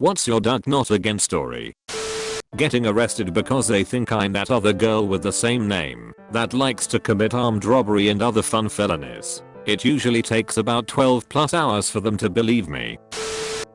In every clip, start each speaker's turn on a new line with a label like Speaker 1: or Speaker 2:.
Speaker 1: What's your duck not again story? Getting arrested because they think I'm that other girl with the same name that likes to commit armed robbery and other fun felonies. It usually takes about 12 plus hours for them to believe me.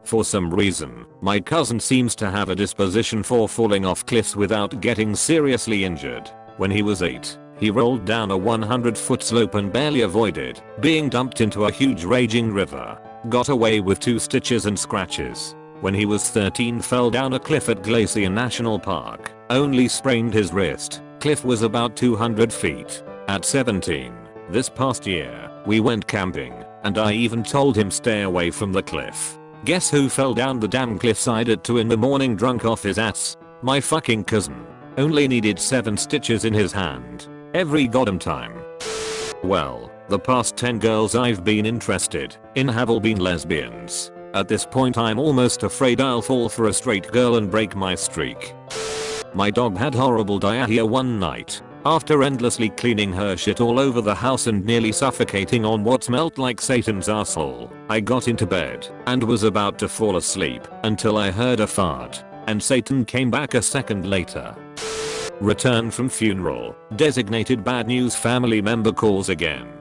Speaker 1: For some reason, my cousin seems to have a disposition for falling off cliffs without getting seriously injured. When he was 8, he rolled down a 100-foot slope and barely avoided being dumped into a huge raging river. Got away with 2 stitches and scratches. When he was 13, fell down a cliff at Glacier National Park. Only sprained his wrist. Cliff was about 200 feet. At 17, this past year, we went camping, and I even told him stay away from the cliff. Guess who fell down the damn cliffside at 2 in the morning drunk off his ass? My fucking cousin. Only needed 7 stitches in his hand. Every goddamn time. Well, the past 10 girls I've been interested in have all been lesbians. At this point I'm almost afraid I'll fall for a straight girl and break my streak. My dog had horrible diarrhea one night. After endlessly cleaning her shit all over the house and nearly suffocating on what smelled like Satan's asshole, I got into bed and was about to fall asleep until I heard a fart, and Satan came back a second later. Return from funeral. Designated bad news, family member calls again.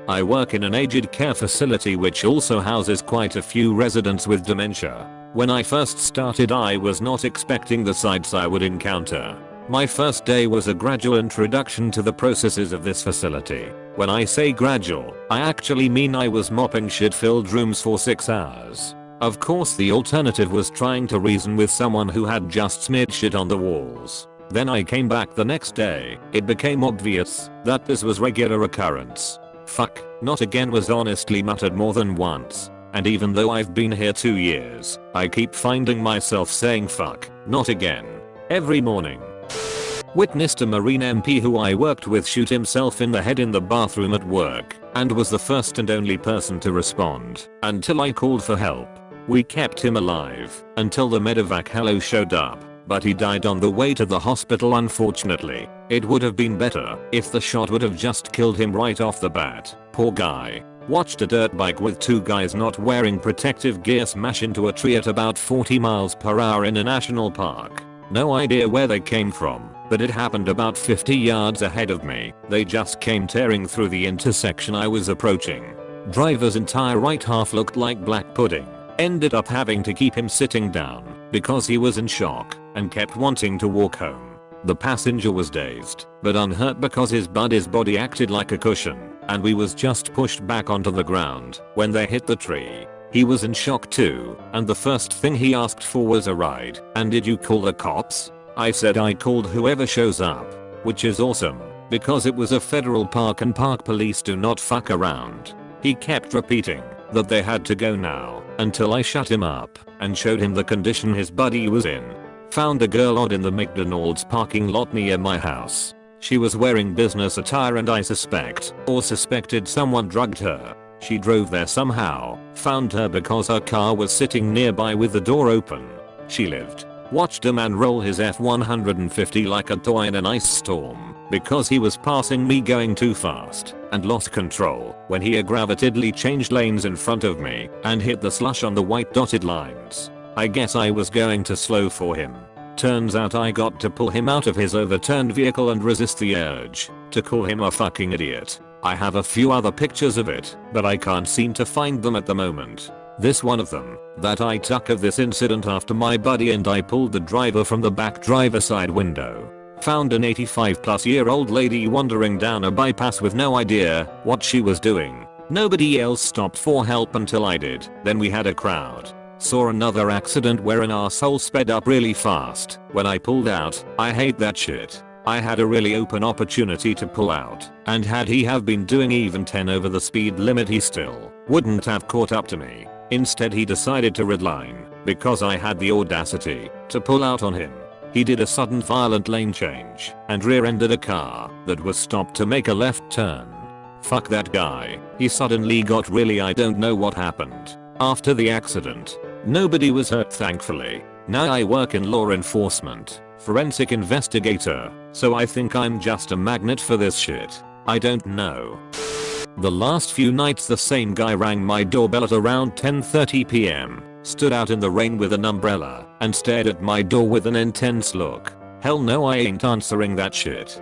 Speaker 1: I work in an aged care facility which also houses quite a few residents with dementia. When I first started I was not expecting the sights I would encounter. My first day was a gradual introduction to the processes of this facility. When I say gradual, I actually mean I was mopping shit-filled rooms for 6 hours. Of course the alternative was trying to reason with someone who had just smeared shit on the walls. Then I came back the next day. It became obvious that this was regular occurrence. Fuck, not again was honestly muttered more than once. And even though I've been here 2 years, I keep finding myself saying fuck, not again. Every morning. Witnessed a Marine MP who I worked with shoot himself in the head in the bathroom at work, and was the first and only person to respond until I called for help. We kept him alive until the medevac helo showed up, but he died on the way to the hospital unfortunately. It would have been better if the shot would have just killed him right off the bat. Poor guy. Watched a dirt bike with 2 guys not wearing protective gear smash into a tree at about 40 miles per hour in a national park. No idea where they came from, but it happened about 50 yards ahead of me. They just came tearing through the intersection I was approaching. Driver's entire right half looked like black pudding. Ended up having to keep him sitting down because he was in shock and kept wanting to walk home. The passenger was dazed but unhurt because his buddy's body acted like a cushion, and we was just pushed back onto the ground when they hit the tree. He was in shock too, and the first thing he asked for was a ride. And did you call the cops? I said I called whoever shows up, which is awesome because it was a federal park and park police do not fuck around. He kept repeating that they had to go now until I shut him up and showed him the condition his buddy was in. Found a girl odd in the McDonald's parking lot near my house. She was wearing business attire and I suspected someone drugged her. She drove there somehow, found her because her car was sitting nearby with the door open. She lived. Watched a man roll his F-150 like a toy in an ice storm because he was passing me going too fast and lost control when he aggravatingly changed lanes in front of me and hit the slush on the white dotted lines. I guess I was going too slow for him. Turns out I got to pull him out of his overturned vehicle and resist the urge to call him a fucking idiot. I have a few other pictures of it, but I can't seem to find them at the moment. This one of them that I took of this incident after my buddy and I pulled the driver from the back driver's side window. Found an 85-plus-year-old lady wandering down a bypass with no idea what she was doing. Nobody else stopped for help until I did. Then we had a crowd. Saw another accident where an arsehole sped up really fast. When I pulled out, I hate that shit. I had a really open opportunity to pull out, and had he have been doing even 10 over the speed limit he still wouldn't have caught up to me. Instead he decided to redline because I had the audacity to pull out on him. He did a sudden violent lane change and rear-ended a car that was stopped to make a left turn. Fuck that guy. He suddenly got really I don't know what happened after the accident. Nobody was hurt thankfully. Now I work in law enforcement, forensic investigator, so I think I'm just a magnet for this shit. I don't know. The last few nights the same guy rang my doorbell at around 10:30 p.m. stood out in the rain with an umbrella, and stared at my door with an intense look. Hell no, I ain't answering that shit.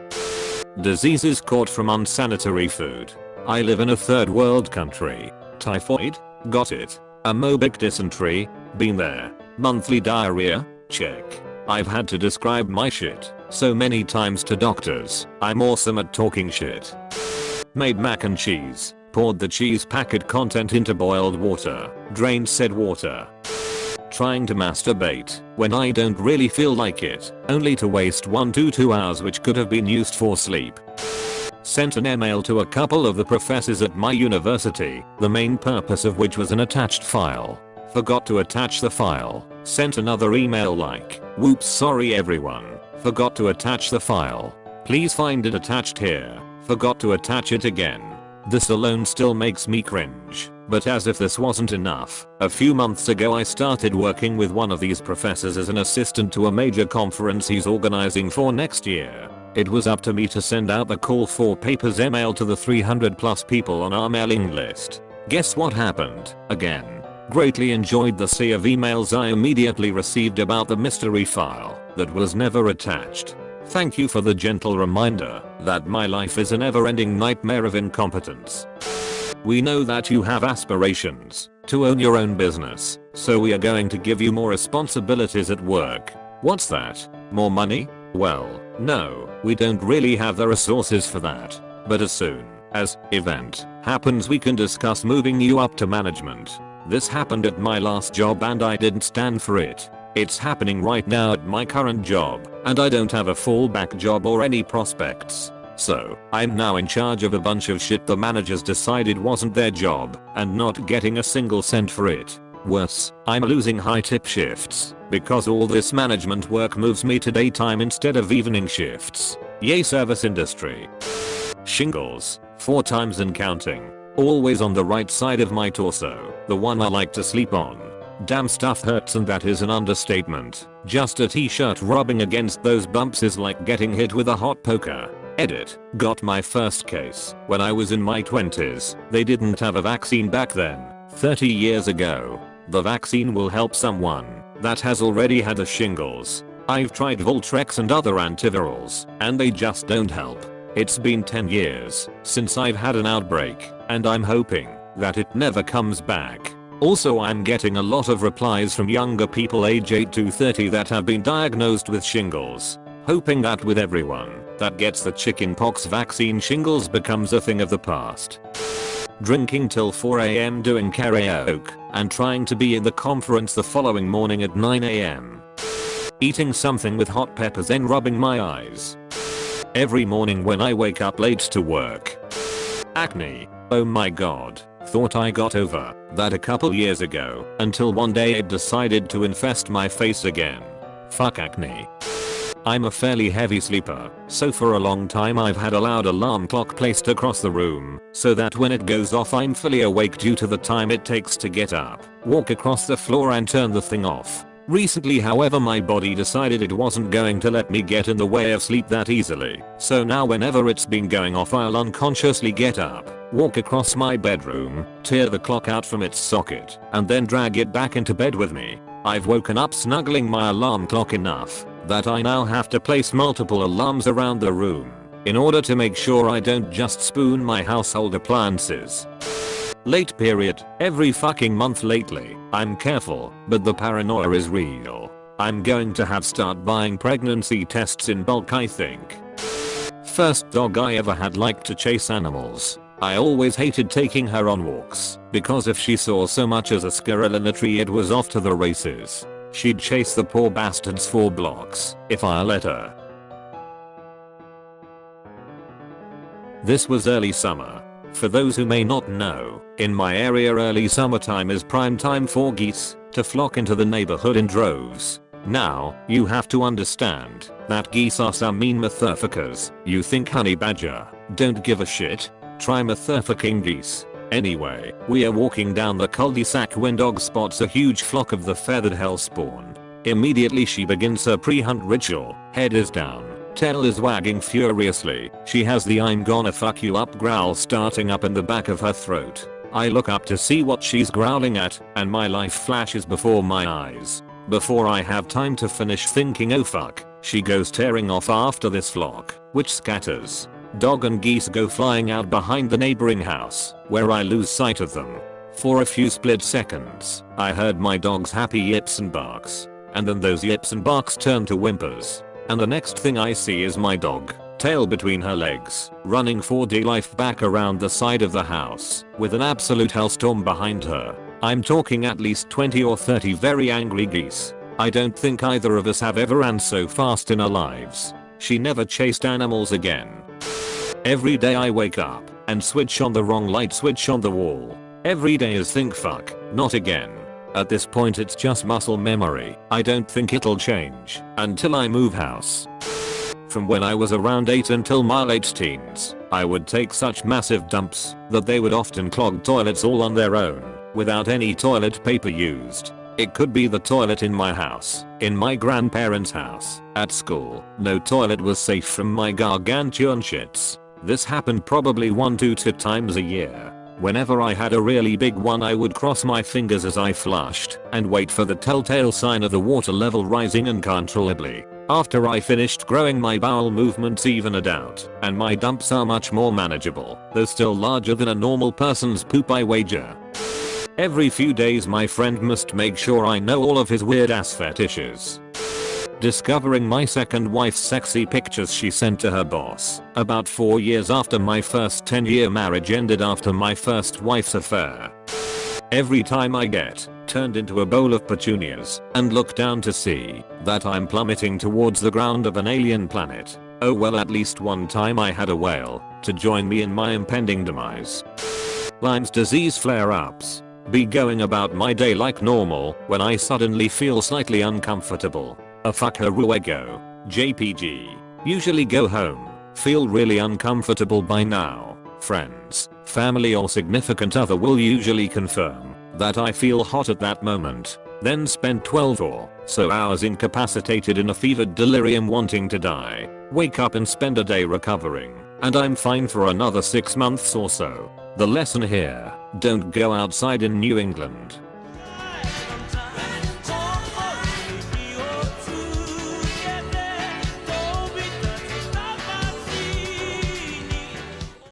Speaker 1: Diseases caught from unsanitary food. I live in a third world country. Typhoid? Got it. Amoebic dysentery? Been there. Monthly diarrhea? Check. I've had to describe my shit so many times to doctors. I'm awesome at talking shit. Made mac and cheese. Poured the cheese packet content into boiled water. Drained said water. Trying to masturbate when I don't really feel like it, only to waste 1 to 2 hours which could have been used for sleep. Sent an email to a couple of the professors at my university, the main purpose of which was an attached file. Forgot to attach the file. Sent another email like, whoops, sorry everyone. Forgot to attach the file. Please find it attached here. Forgot to attach it again. This alone still makes me cringe. But as if this wasn't enough, a few months ago I started working with one of these professors as an assistant to a major conference he's organizing for next year. It was up to me to send out the call for papers email to the 300 plus people on our mailing list. Guess what happened? Again. Greatly enjoyed the sea of emails I immediately received about the mystery file that was never attached. Thank you for the gentle reminder that my life is a never-ending nightmare of incompetence. We know that you have aspirations to own your own business, so we are going to give you more responsibilities at work. What's that? More money? Well, no, we don't really have the resources for that. But as soon as event happens we can discuss moving you up to management. This happened at my last job and I didn't stand for it. It's happening right now at my current job, and I don't have a fallback job or any prospects. So, I'm now in charge of a bunch of shit the managers decided wasn't their job, and not getting a single cent for it. Worse, I'm losing high tip shifts, because all this management work moves me to daytime instead of evening shifts. Yay service industry. Shingles, 4 times and counting. Always on the right side of my torso, the one I like to sleep on. Damn stuff hurts and that is an understatement. Just a t-shirt rubbing against those bumps is like getting hit with a hot poker. Edit. Got my first case when I was in my 20s. They didn't have a vaccine back then, 30 years ago. The vaccine will help someone that has already had the shingles. I've tried Voltrex and other antivirals, and they just don't help. It's been 10 years since I've had an outbreak, and I'm hoping that it never comes back. Also, I'm getting a lot of replies from younger people age 8 to 30 that have been diagnosed with shingles. Hoping that with everyone that gets the chickenpox vaccine, shingles becomes a thing of the past. Drinking till 4 AM doing karaoke and trying to be in the conference the following morning at 9 AM. Eating something with hot peppers then rubbing my eyes. Every morning when I wake up late to work. Acne. Oh my god. Thought I got over that a couple years ago until one day it decided to infest my face again. Fuck acne. I'm a fairly heavy sleeper, so for a long time I've had a loud alarm clock placed across the room so that when it goes off I'm fully awake due to the time it takes to get up, walk across the floor and turn the thing off. Recently however my body decided it wasn't going to let me get in the way of sleep that easily, so now whenever it's been going off I'll unconsciously get up, walk across my bedroom, tear the clock out from its socket, and then drag it back into bed with me. I've woken up snuggling my alarm clock enough that I now have to place multiple alarms around the room in order to make sure I don't just spoon my household appliances. Late period, every fucking month lately. I'm careful, but the paranoia is real. I'm going to start buying pregnancy tests in bulk I think. First dog I ever had liked to chase animals. I always hated taking her on walks, because if she saw so much as a squirrel in a tree it was off to the races. She'd chase the poor bastards for blocks, if I let her. This was early summer. For those who may not know, in my area early summertime is prime time for geese to flock into the neighborhood in droves. Now, you have to understand that geese are some mean motherfuckers. You think honey badger don't give a shit? Try motherfucking geese. Anyway, we are walking down the cul-de-sac when dog spots a huge flock of the feathered hellspawn. Immediately she begins her pre-hunt ritual. Head is down, tail is wagging furiously. She has the I'm gonna fuck you up growl starting up in the back of her throat. I look up to see what she's growling at, and my life flashes before my eyes. Before I have time to finish thinking oh fuck, she goes tearing off after this flock, which scatters. Dog and geese go flying out behind the neighboring house, where I lose sight of them. For a few split seconds, I heard my dog's happy yips and barks, and then those yips and barks turn to whimpers. And the next thing I see is my dog, tail between her legs, running for dear life back around the side of the house, with an absolute hellstorm behind her. I'm talking at least 20 or 30 very angry geese. I don't think either of us have ever ran so fast in our lives. She never chased animals again. Every day I wake up and switch on the wrong light switch on the wall. Every day is think fuck, not again. At this point it's just muscle memory. I don't think it'll change until I move house. From when I was around 8 until my late teens, I would take such massive dumps that they would often clog toilets all on their own, without any toilet paper used. It could be the toilet in my house, in my grandparents' house, at school. No toilet was safe from my gargantuan shits. This happened probably 1 to 2 times a year. Whenever I had a really big one I would cross my fingers as I flushed and wait for the telltale sign of the water level rising uncontrollably. After I finished growing my bowel movements evened out, and my dumps are much more manageable, though still larger than a normal person's poop I wager. Every few days my friend must make sure I know all of his weird ass fetishes. Discovering my second wife's sexy pictures she sent to her boss, about 4 years after my first 10-year marriage ended after my first wife's affair. Every time I get turned into a bowl of petunias and look down to see that I'm plummeting towards the ground of an alien planet. Oh well, at least one time I had a whale to join me in my impending demise. Lyme's disease flare-ups. Be going about my day like normal when I suddenly feel slightly uncomfortable. A fuckaruego. JPG. Usually go home, feel really uncomfortable by now. Friends, family or significant other will usually confirm that I feel hot at that moment, then spend 12 or so hours incapacitated in a fevered delirium wanting to die. Wake up and spend a day recovering, and I'm fine for another 6 months or so. The lesson here, don't go outside in New England.